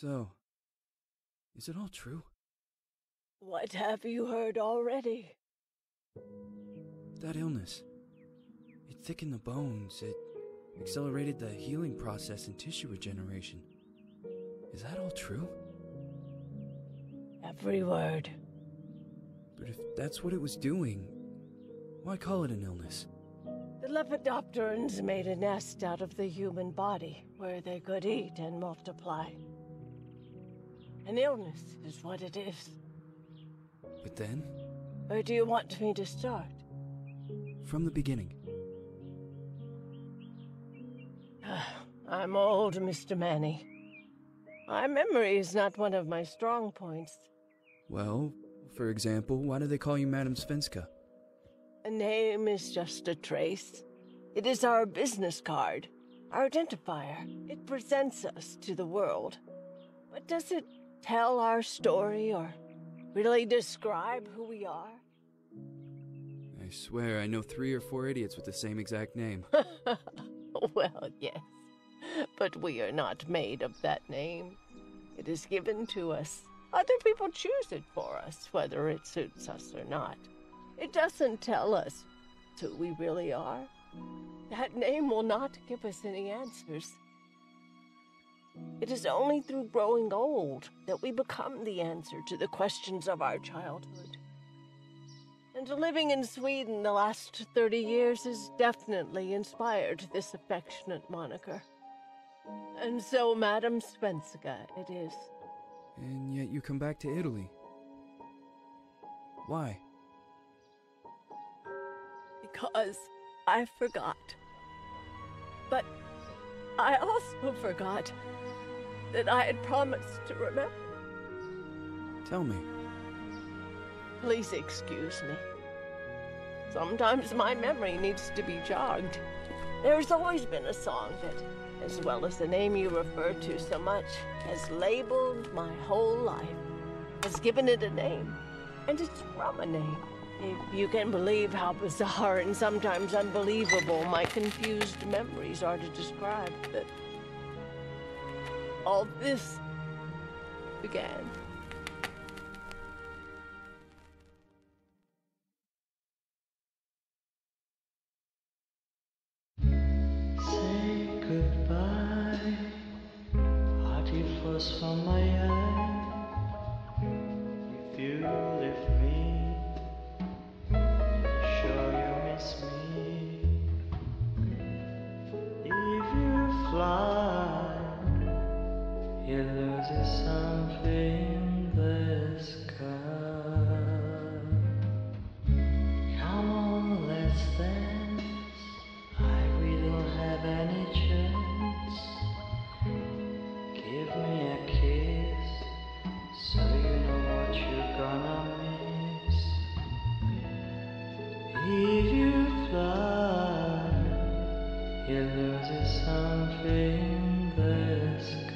So, is it all true? What have you heard already? That illness. It thickened the bones. It accelerated the healing process and tissue regeneration. Is that all true? Every word. But if that's what it was doing, why call it an illness? The Lepidopterans made a nest out of the human body where they could eat and multiply. An illness is what it is. But then? Where do you want me to start? From the beginning. I'm old, Mr. Manny. My memory is not one of my strong points. Well, for example, why do they call you Madame Svenska? A name is just a trace. It is our business card, our identifier. It presents us to the world. But does it tell our story or really describe who we are? I swear I know 3 or 4 idiots with the same exact name. Well, yes. But we are not made of that name. It is given to us. Other people choose it for us, whether it suits us or not. It doesn't tell us who we really are. That name will not give us any answers. It is only through growing old that we become the answer to the questions of our childhood. And living in Sweden the last 30 years has definitely inspired this affectionate moniker. And so, Madame Svenska it is. And yet you come back to Italy. Why? Because I forgot. But I also forgot that I had promised to remember. Tell me. Please excuse me. Sometimes my memory needs to be jogged. There's always been a song that, as well as the name you refer to so much, has labeled my whole life, has given it a name, and it's from a name. If you can believe how bizarre and sometimes unbelievable my confused memories are to describe that all this began. Say goodbye, hearty frost from my eye. If you leave me, sure you miss me. If you fly, you lose something in the sky. Come on, let's dance. We don't have any chance. Give me a kiss, so you know what you're gonna miss. If you fly, you lose something in the sky.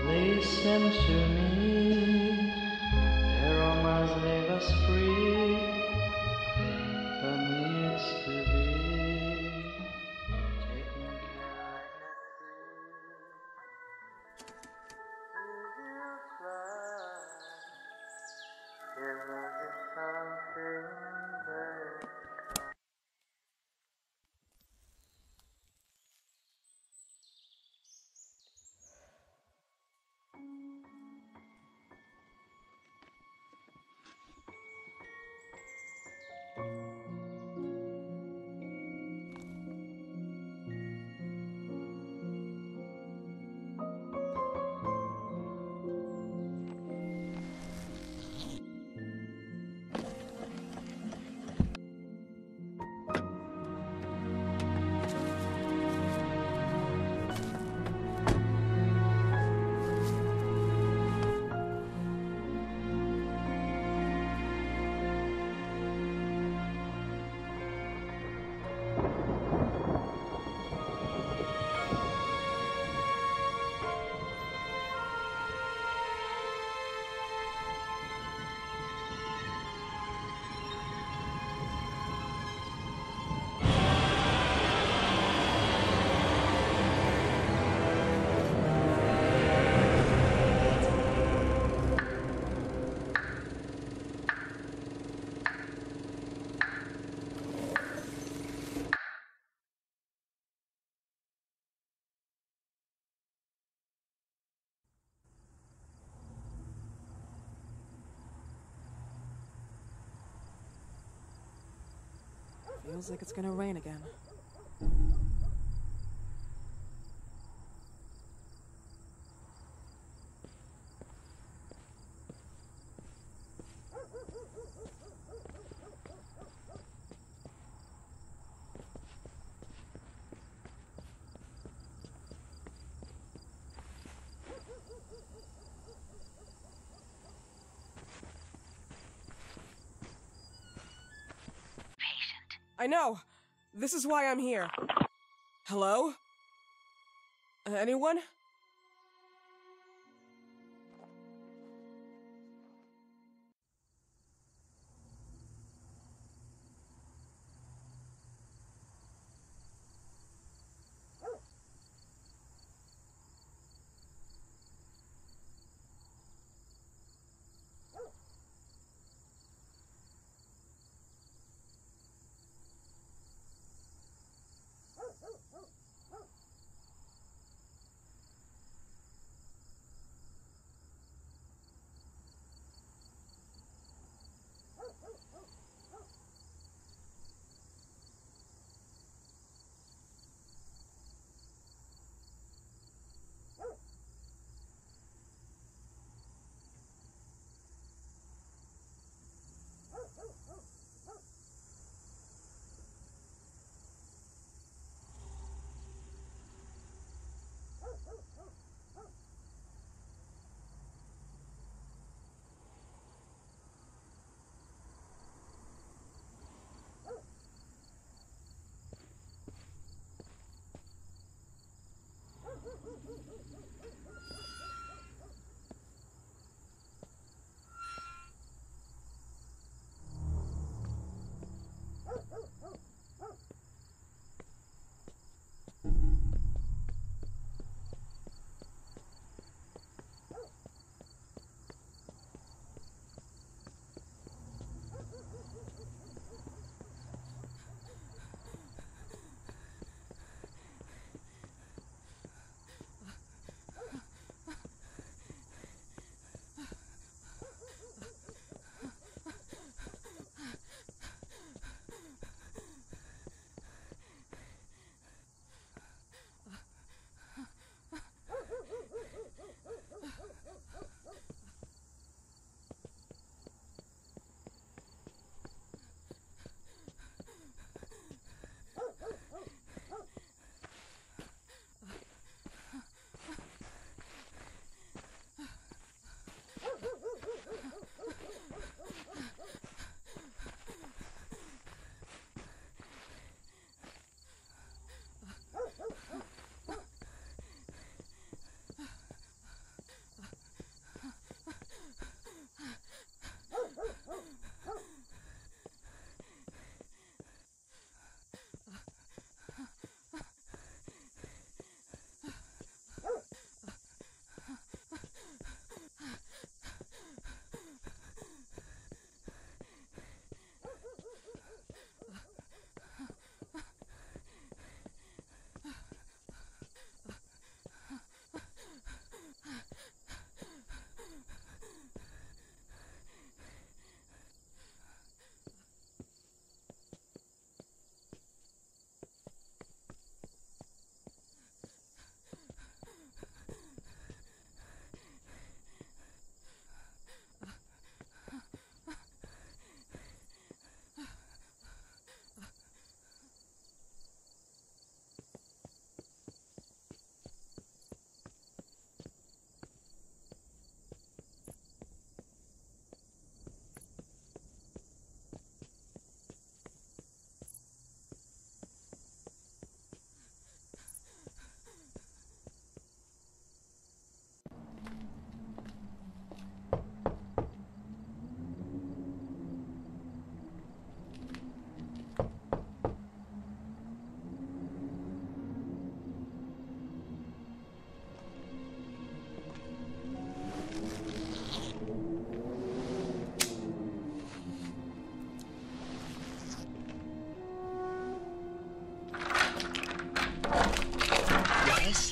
Listen to me, the romance leave us free. But needs to be taken care of. If you fly, you lose something there. Feels like it's gonna rain again. I know! This is why I'm here. Hello? Anyone?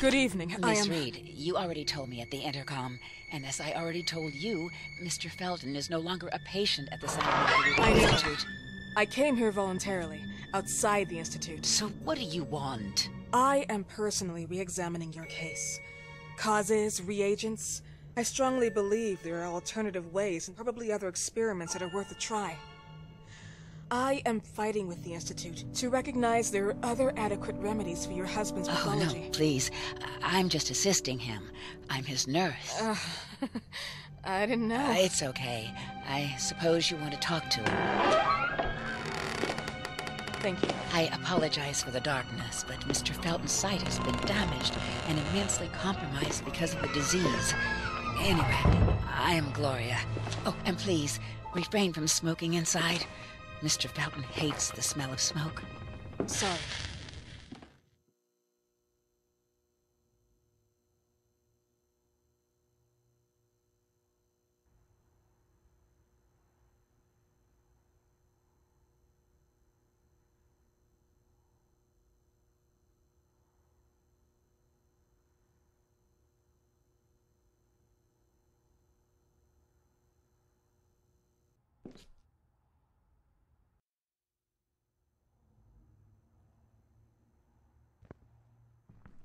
Good evening. Miss Reed, you already told me at the intercom, and as I already told you, Mr. Felton is no longer a patient at the Scientific I know. Institute. I came here voluntarily. outside the Institute. So what do you want? I am personally re-examining your case. Causes, reagents. I strongly believe there are alternative ways and probably other experiments that are worth a try. I am fighting with the Institute to recognize there are other adequate remedies for your husband's pathology. Oh, no, please. I'm just assisting him. I'm his nurse. I didn't know. It's okay. I suppose you want to talk to him. Thank you. I apologize for the darkness, but Mr. Felton's sight has been damaged and immensely compromised because of the disease. Anyway, I am Gloria. Oh, and please, refrain from smoking inside. Mr. Felton hates the smell of smoke. Sorry.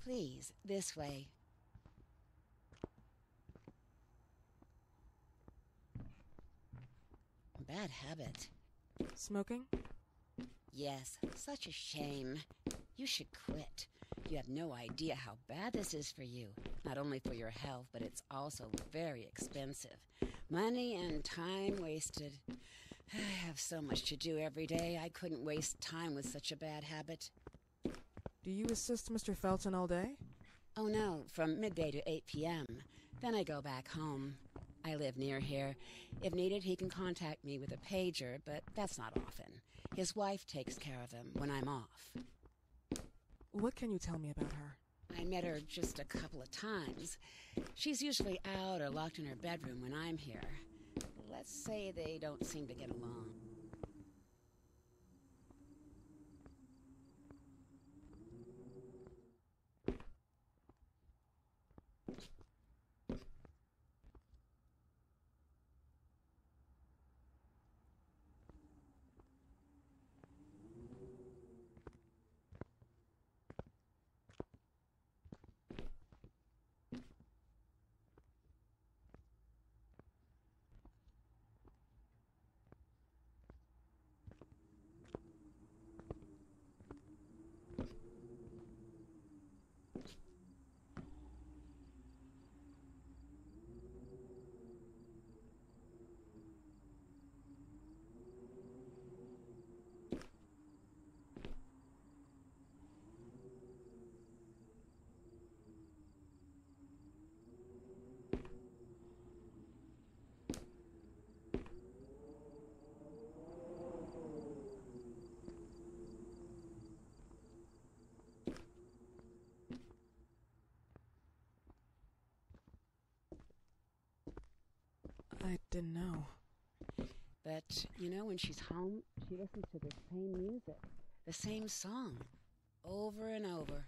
Please, this way. Bad habit. Smoking? Yes, such a shame. You should quit. You have no idea how bad this is for you. Not only for your health, but it's also very expensive. Money and time wasted. I have so much to do every day. I couldn't waste time with such a bad habit. Do you assist Mr. Felton all day? Oh no, from midday to 8 p.m. Then I go back home. I live near here. If needed, he can contact me with a pager, but that's not often. His wife takes care of him when I'm off. What can you tell me about her? I met her just a couple of times. She's usually out or locked in her bedroom when I'm here. Let's say they don't seem to get along. I didn't know. But, you know, when she's home, she listens to the same music, the same song, over and over.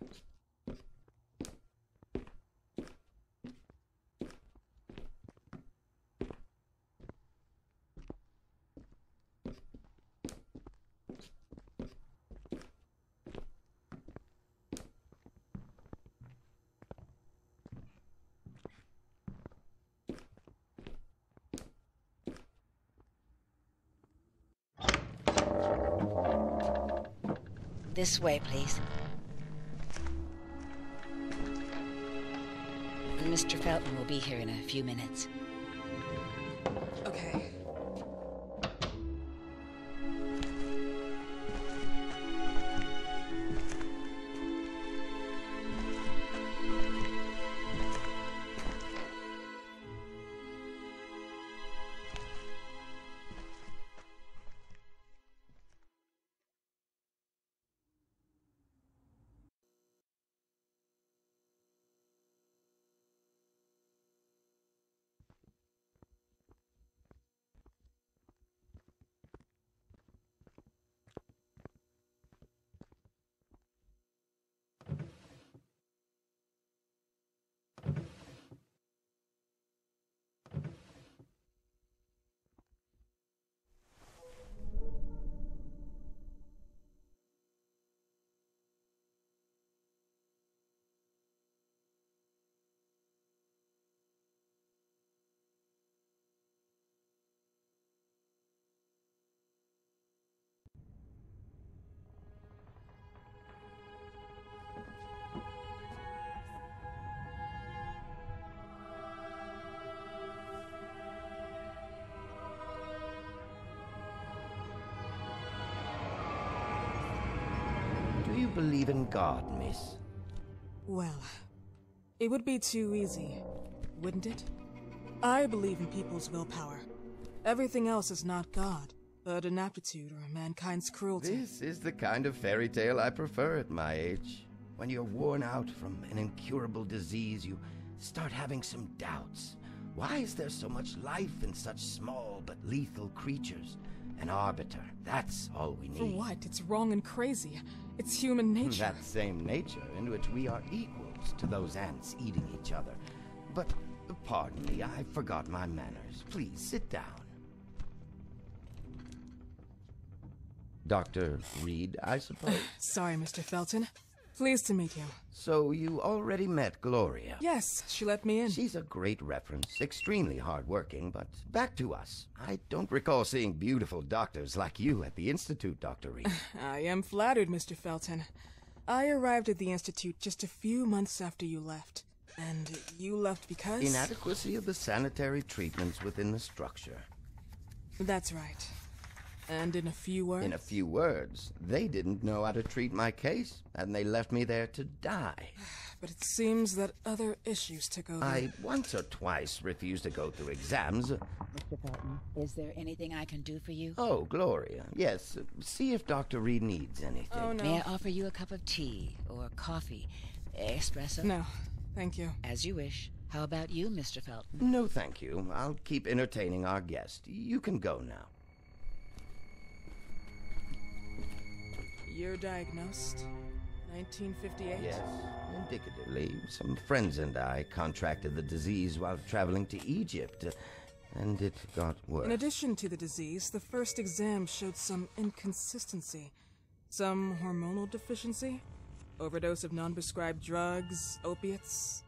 This way, please. Mr. Felton will be here in a few minutes. Okay. you believe in God, miss? Well, it would be too easy, wouldn't it? I believe in people's willpower. Everything else is not God, but an aptitude or mankind's cruelty. This is the kind of fairy tale I prefer at my age. When you're worn out from an incurable disease, you start having some doubts. Why is there so much life in such small but lethal creatures? An arbiter, that's all we need. For what? It's wrong and crazy. It's human nature. That same nature in which we are equals to those ants eating each other. But, pardon me, I forgot my manners. Please, sit down. Dr. Reed, I suppose? Sorry, Mr. Felton. Pleased to meet you. So you already met Gloria? Yes, she let me in. She's a great reference, extremely hardworking, but back to us. I don't recall seeing beautiful doctors like you at the Institute, Dr. Reed. I am flattered, Mr. Felton. I arrived at the Institute just a few months after you left. And you left because? Inadequacy of the sanitary treatments within the structure. That's right. And in a few words? In a few words, they didn't know how to treat my case, and they left me there to die. But it seems that other issues took over. I once or twice refused to go through exams. Mr. Felton, is there anything I can do for you? Oh, Gloria, yes. See if Dr. Reed needs anything. Oh, no. May I offer you a cup of tea or coffee? Espresso? No, thank you. As you wish. How about you, Mr. Felton? No, thank you. I'll keep entertaining our guest. You can go now. You're diagnosed? 1958? Yes, indicatively. Some friends and I contracted the disease while traveling to Egypt, and it got worse. In addition to the disease, the first exam showed some inconsistency. Some hormonal deficiency? Overdose of non-prescribed drugs, opiates?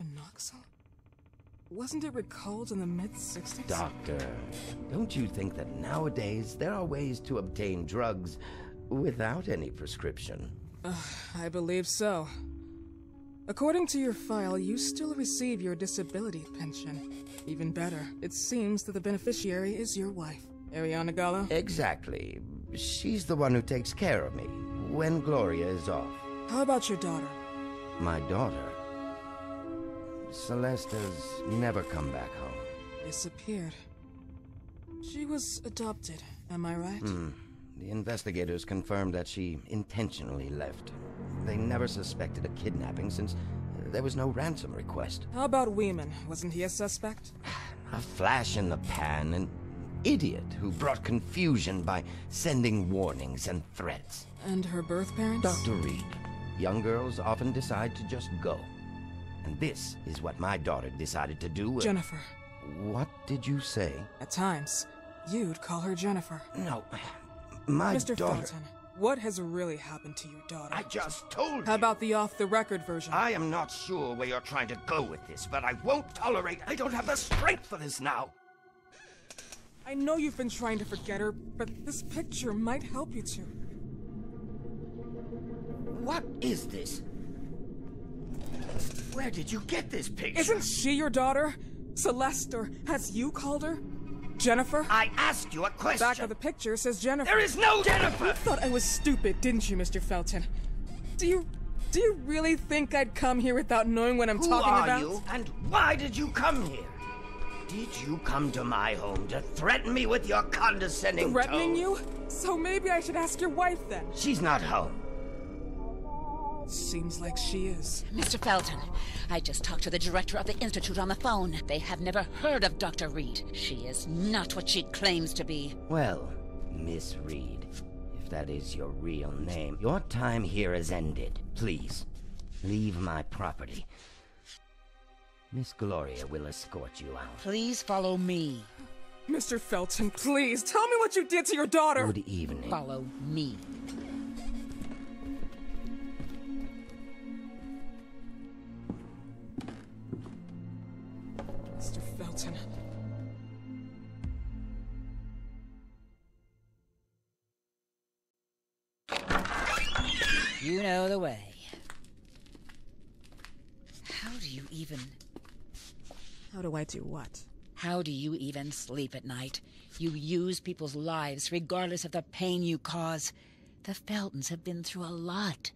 Phenoxyl? Wasn't it recalled in the mid-60s? Doctor, don't you think that nowadays there are ways to obtain drugs without any prescription? I believe so. According to your file, you still receive your disability pension. Even better, it seems that the beneficiary is your wife, Ariana Gallo. Exactly. She's the one who takes care of me when Gloria is off. How about your daughter? My daughter? Celeste has never come back home. Disappeared. She was adopted, am I right? The investigators confirmed that she intentionally left. They never suspected a kidnapping since there was no ransom request. How about Weeman? Wasn't he a suspect? A flash in the pan, an idiot who brought confusion by sending warnings and threats. And her birth parents? Dr. Reed, young girls often decide to just go. And this is what my daughter decided to do. Jennifer. What did you say? At times, you'd call her Jennifer. No, my Mr. daughter... Felton, what has really happened to your daughter? I just told you. How about the off-the-record version? I am not sure where you're trying to go with this, but I won't tolerate... I don't have the strength for this now. I know you've been trying to forget her, but this picture might help you to. What is this? Where did you get this picture? Isn't she your daughter? Celeste, or has you called her? Jennifer? I asked you a question. Back of the picture says Jennifer. There is no Jennifer! You thought I was stupid, didn't you, Mr. Felton? Do you really think I'd come here without knowing what I'm talking about? Who are you, and why did you come here? Did you come to my home to threaten me with your condescending Threatening tone? you? So maybe I should ask your wife then. She's not home. Seems like she is. Mr. Felton, I just talked to the director of the Institute on the phone. They have never heard of Dr. Reed. She is not what she claims to be. Well, Miss Reed, if that is your real name, your time here has ended. Please, leave my property. Miss Gloria will escort you out. Please follow me. Mr. Felton, please, tell me what you did to your daughter! Good evening. Follow me. Mr. Felton. You know the way. How do you even... How do I do what? How do you even sleep at night? You use people's lives regardless of the pain you cause. The Feltons have been through a lot.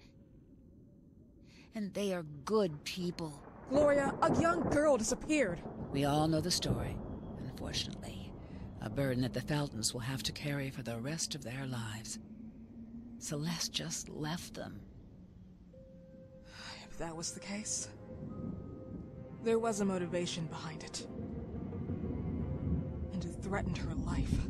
And they are good people. Gloria, a young girl disappeared. We all know the story, unfortunately. A burden that the Feltons will have to carry for the rest of their lives. Celeste just left them. If that was the case, there was a motivation behind it. And it threatened her life.